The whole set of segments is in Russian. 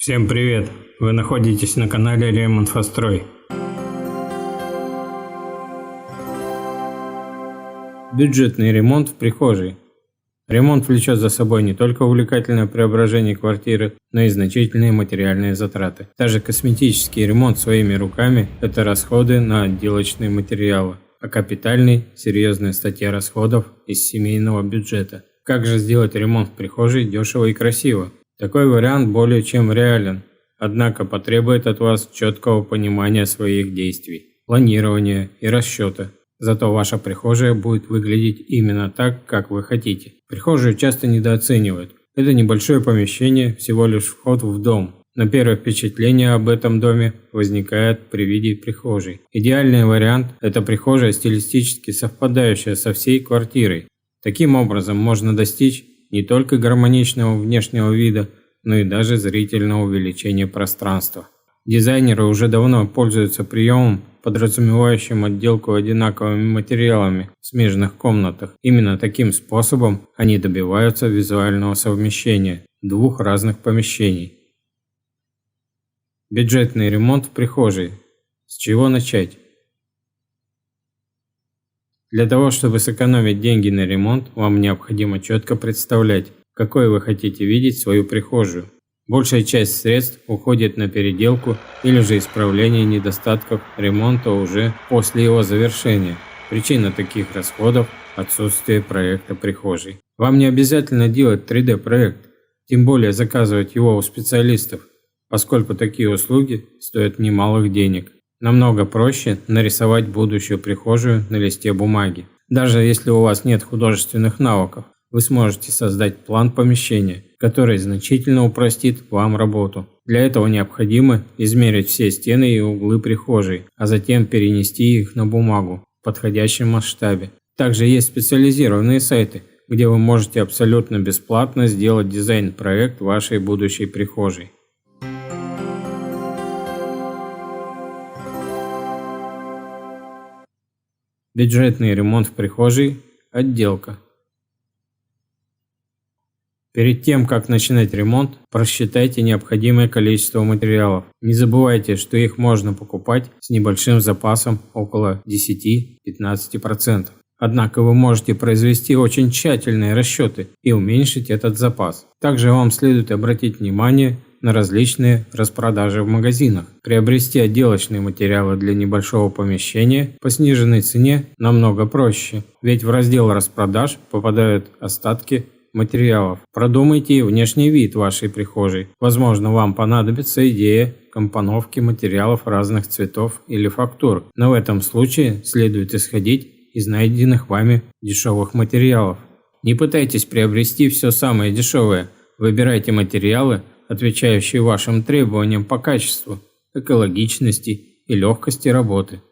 Всем привет! Вы находитесь на канале Ремонтфострой. Бюджетный ремонт в прихожей. Ремонт влечет за собой не только увлекательное преображение квартиры, но и значительные материальные затраты. Даже косметический ремонт своими руками – это расходы на отделочные материалы, а капитальный – серьезная статья расходов из семейного бюджета. Как же сделать ремонт в прихожей дешево и красиво? Такой вариант более чем реален, однако потребует от вас четкого понимания своих действий, планирования и расчета. Зато ваша прихожая будет выглядеть именно так, как вы хотите. Прихожую часто недооценивают. Это небольшое помещение, всего лишь вход в дом. Но первое впечатление об этом доме возникает при виде прихожей. Идеальный вариант – это прихожая, стилистически совпадающая со всей квартирой. Таким образом можно достичь не только гармоничного внешнего вида, но и даже зрительного увеличения пространства. Дизайнеры уже давно пользуются приемом, подразумевающим отделку одинаковыми материалами в смежных комнатах. Именно таким способом они добиваются визуального совмещения двух разных помещений. Бюджетный ремонт в прихожей. С чего начать? Для того, чтобы сэкономить деньги на ремонт, вам необходимо четко представлять, какой вы хотите видеть свою прихожую. Большая часть средств уходит на переделку или же исправление недостатков ремонта уже после его завершения. Причина таких расходов – отсутствие проекта прихожей. Вам не обязательно делать 3D-проект, тем более заказывать его у специалистов, поскольку такие услуги стоят немалых денег. Намного проще нарисовать будущую прихожую на листе бумаги. Даже если у вас нет художественных навыков, вы сможете создать план помещения, который значительно упростит вам работу. Для этого необходимо измерить все стены и углы прихожей, а затем перенести их на бумагу в подходящем масштабе. Также есть специализированные сайты, где вы можете абсолютно бесплатно сделать дизайн-проект вашей будущей прихожей. Бюджетный ремонт в прихожей. Отделка. Перед тем, как начинать ремонт, просчитайте необходимое количество материалов. Не забывайте, что их можно покупать с небольшим запасом около 10-15%. Однако вы можете произвести очень тщательные расчеты и уменьшить этот запас. Также вам следует обратить внимание на различные распродажи в магазинах. Приобрести отделочные материалы для небольшого помещения по сниженной цене намного проще, ведь в раздел распродаж попадают остатки материалов. Продумайте внешний вид вашей прихожей. Возможно, вам понадобится идея компоновки материалов разных цветов или фактур, но в этом случае следует исходить из найденных вами дешевых материалов. Не пытайтесь приобрести все самое дешевое. Выбирайте материалы, отвечающие вашим требованиям по качеству, экологичности и легкости работы.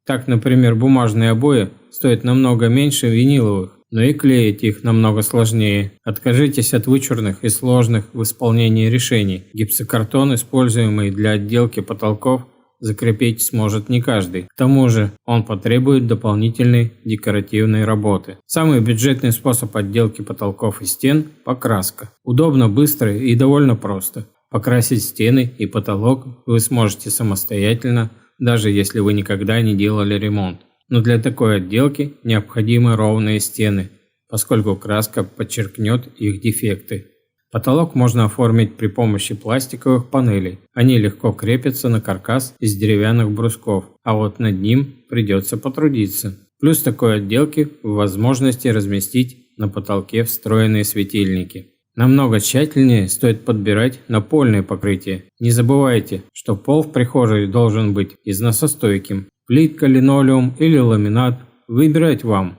Так, например, бумажные обои стоят намного меньше виниловых, но и клеить их намного сложнее. Откажитесь от вычурных и сложных в исполнении решений. Гипсокартон, используемый для отделки потолков, закрепить сможет не каждый. К тому же он потребует дополнительной декоративной работы. Самый бюджетный способ отделки потолков и стен – покраска. Удобно, быстро и довольно просто. Покрасить стены и потолок вы сможете самостоятельно, даже если вы никогда не делали ремонт. Но для такой отделки необходимы ровные стены, поскольку краска подчеркнет их дефекты. Потолок можно оформить при помощи пластиковых панелей. Они легко крепятся на каркас из деревянных брусков, а вот над ним придется потрудиться. Плюс такой отделки в возможности разместить на потолке встроенные светильники. Намного тщательнее стоит подбирать напольное покрытие. Не забывайте, что пол в прихожей должен быть износостойким. Плитка, линолеум или ламинат – выбирать вам.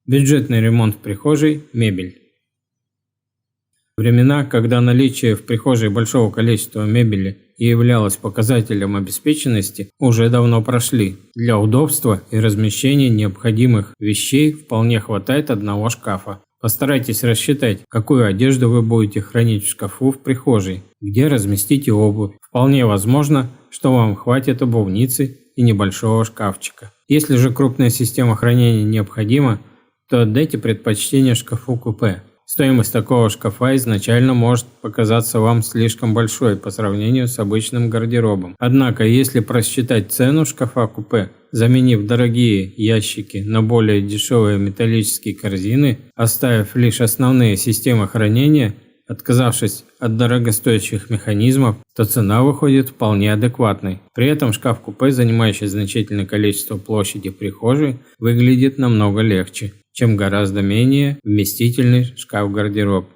Бюджетный ремонт в прихожей. Мебель. Времена, когда наличие в прихожей большого количества мебели являлось показателем обеспеченности, уже давно прошли. Для удобства и размещения необходимых вещей вполне хватает одного шкафа. Постарайтесь рассчитать, какую одежду вы будете хранить в шкафу в прихожей, где разместите обувь. Вполне возможно, что вам хватит обувницы и небольшого шкафчика. Если же крупная система хранения необходима, то отдайте предпочтение шкафу-купе. Стоимость такого шкафа изначально может показаться вам слишком большой по сравнению с обычным гардеробом. Однако, если просчитать цену шкафа-купе, заменив дорогие ящики на более дешевые металлические корзины, оставив лишь основные системы хранения, отказавшись от дорогостоящих механизмов, то цена выходит вполне адекватной. При этом шкаф-купе, занимающий значительное количество площади в прихожей, выглядит намного легче, чем гораздо менее вместительный шкаф-гардероб.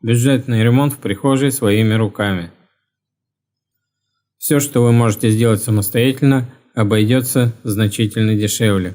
Бюджетный ремонт в прихожей своими руками. Все, что вы можете сделать самостоятельно, обойдется значительно дешевле.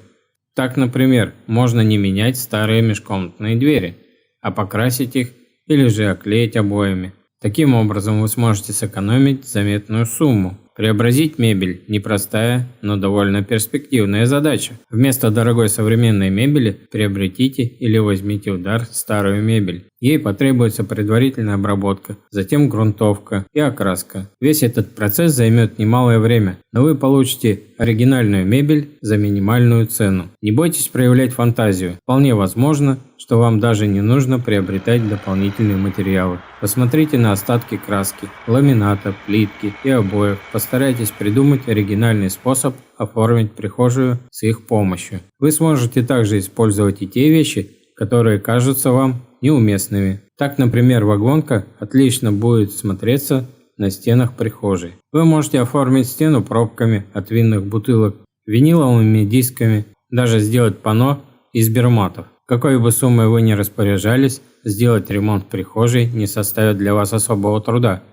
Так, например, можно не менять старые межкомнатные двери, а покрасить их или же оклеить обоями. Таким образом вы сможете сэкономить заметную сумму. Преобразить мебель – непростая, но довольно перспективная задача. Вместо дорогой современной мебели приобретите или возьмите в дар старую мебель. Ей потребуется предварительная обработка, затем грунтовка и окраска. Весь этот процесс займет немалое время, но вы получите оригинальную мебель за минимальную цену. Не бойтесь проявлять фантазию. Вполне возможно, что вам даже не нужно приобретать дополнительные материалы. Посмотрите на остатки краски, ламината, плитки и обоев. Постарайтесь придумать оригинальный способ оформить прихожую с их помощью. Вы сможете также использовать и те вещи, которые кажутся вам неуместными. Так, например, вагонка отлично будет смотреться на стенах прихожей. Вы можете оформить стену пробками от винных бутылок, виниловыми дисками, даже сделать панно из берматов. Какой бы суммой вы ни распоряжались, сделать ремонт в прихожей не составит для вас особого труда.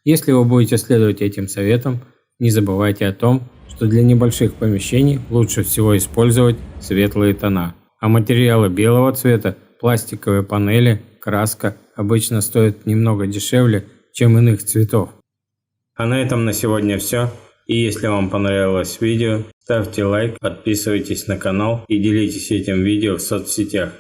Если вы будете следовать этим советам, не забывайте о том, что для небольших помещений лучше всего использовать светлые тона. А материалы белого цвета, пластиковые панели, краска обычно стоят немного дешевле, чем иных цветов. А на этом на сегодня все. И если вам понравилось видео, ставьте лайк, подписывайтесь на канал и делитесь этим видео в соцсетях.